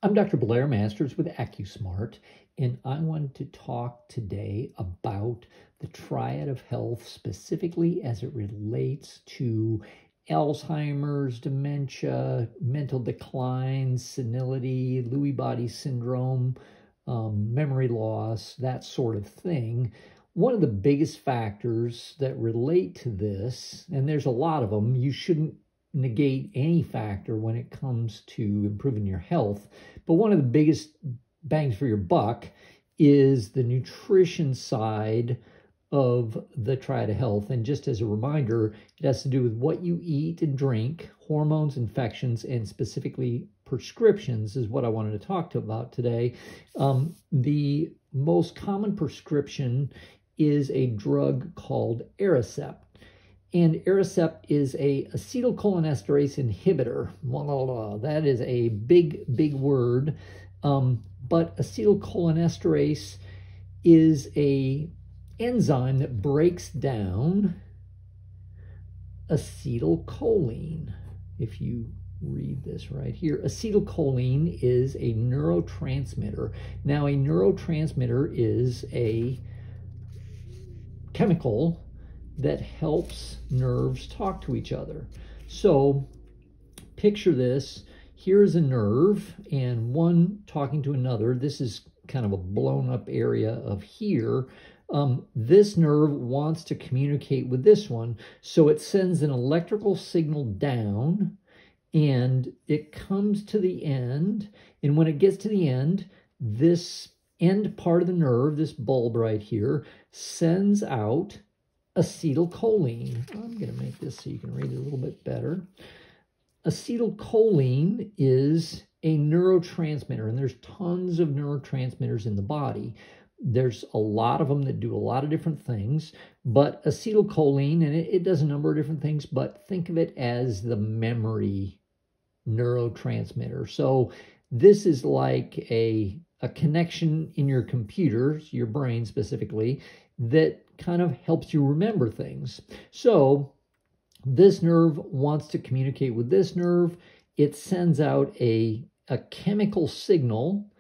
I'm Dr. Blair Masters with AccuSmart, and I wanted to talk today about the triad of health, specifically as it relates to Alzheimer's, dementia, mental decline, senility, Lewy body syndrome, memory loss, that sort of thing. One of the biggest factors that relate to this, and there's a lot of them, you shouldn't negate any factor when it comes to improving your health, but one of the biggest bangs for your buck is the nutrition side of the triad of health. And just as a reminder, it has to do with what you eat and drink, hormones, infections, and specifically prescriptions is what I wanted to talk about today. The most common prescription is a drug called Aricept. And Aricept is a acetylcholinesterase inhibitor. That is a big word. But acetylcholinesterase is a enzyme that breaks down acetylcholine. If you read this right here, acetylcholine is a neurotransmitter. Now, a neurotransmitter is a chemical that helps nerves talk to each other. So picture this. Here's a nerve and one talking to another. This is kind of a blown up area of here. This nerve wants to communicate with this one. So it sends an electrical signal down and it comes to the end. And when it gets to the end, this end part of the nerve, this bulb right here, sends out acetylcholine. I'm going to make this so you can read it a little bit better. Acetylcholine is a neurotransmitter, and there's tons of neurotransmitters in the body. There's a lot of them that do a lot of different things, but acetylcholine, and it does a number of different things, but think of it as the memory neurotransmitter. So this is like a connection in your computer, your brain specifically, that kind of helps you remember things. So this nerve wants to communicate with this nerve. It sends out a chemical signal.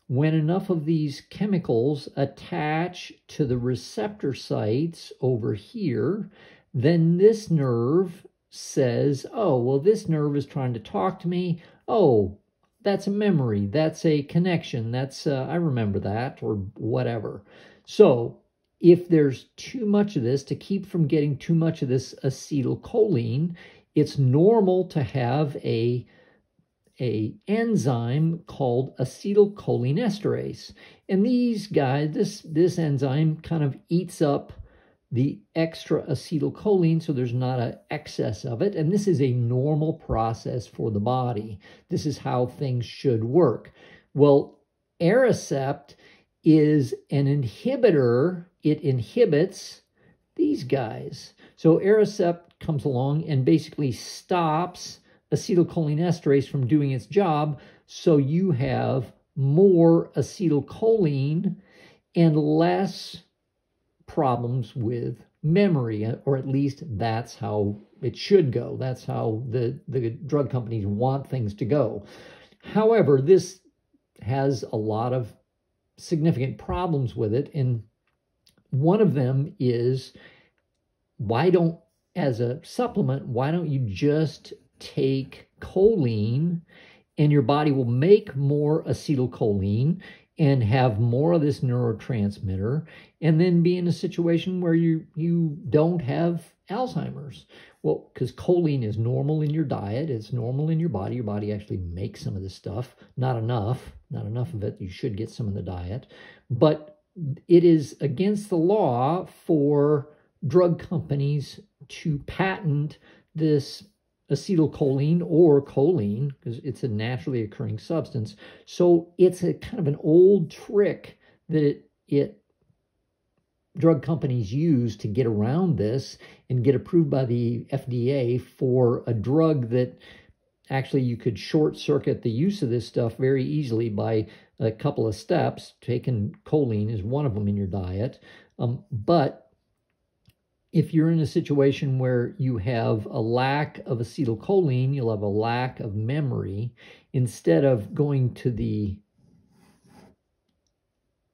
When enough of these chemicals attach to the receptor sites over here, then this nerve says, oh, well, this nerve is trying to talk to me. Oh, that's a memory. That's a connection. That's, I remember that, or whatever. So if there's too much of this, to keep from getting too much of this acetylcholine, it's normal to have a enzyme called acetylcholinesterase. And these guys, this enzyme kind of eats up the extra acetylcholine, so there's not an excess of it. And this is a normal process for the body. This is how things should work. Well, Aricept is an inhibitor. It inhibits these guys. So Aricept comes along and basically stops acetylcholinesterase from doing its job, so you have more acetylcholine and less problems with memory, or at least that's how it should go. That's how the drug companies want things to go. However, this has a lot of significant problems with it, and one of them is, as a supplement, why don't you just take choline and your body will make more acetylcholine and have more of this neurotransmitter, and then be in a situation where you don't have Alzheimer's. Well, because choline is normal in your diet, it's normal in your body. Your body actually makes some of this stuff, not enough of it. You should get some in the diet, but it is against the law for drug companies to patent this acetylcholine or choline, because it's a naturally occurring substance. So it's a kind of an old trick that drug companies use to get around this and get approved by the FDA for a drug that actually you could short circuit the use of this stuff very easily by a couple of steps. Taking choline is one of them in your diet. But If you're in a situation where you have a lack of acetylcholine, you'll have a lack of memory. Instead of going to the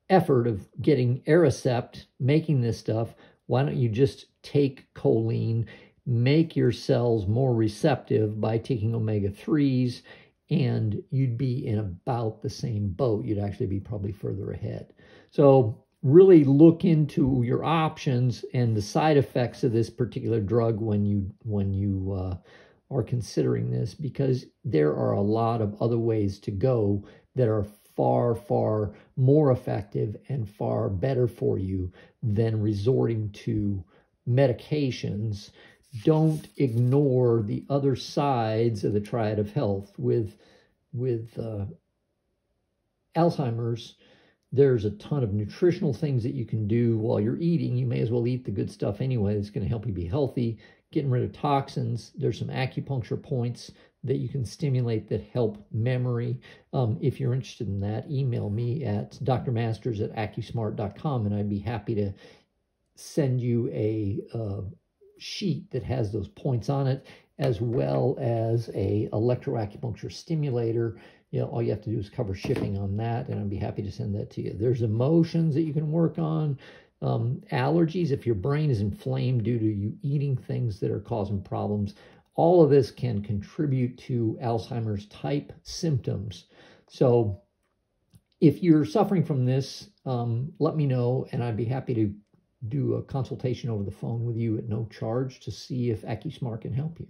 effort of getting Aricept, making this stuff, why don't you just take choline, make your cells more receptive by taking omega-3s, and you'd be in about the same boat. You'd actually be probably further ahead. So really look into your options and the side effects of this particular drug when you are considering this, because there are a lot of other ways to go that are far, far more effective and far better for you than resorting to medications. Don't ignore the other sides of the triad of health. With Alzheimer's, there's a ton of nutritional things that you can do while you're eating. You may as well eat the good stuff anyway. It's going to help you be healthy, getting rid of toxins. There's some acupuncture points that you can stimulate that help memory. If you're interested in that, email me at drmasters@accusmart.com, and I'd be happy to send you a sheet that has those points on it, as well as a electroacupuncture stimulator. You know, all you have to do is cover shipping on that, and I'd be happy to send that to you. There's emotions that you can work on. Allergies, if your brain is inflamed due to you eating things that are causing problems, all of this can contribute to Alzheimer's type symptoms. So if you're suffering from this, let me know, and I'd be happy to do a consultation over the phone with you at no charge to see if AccuSmart can help you.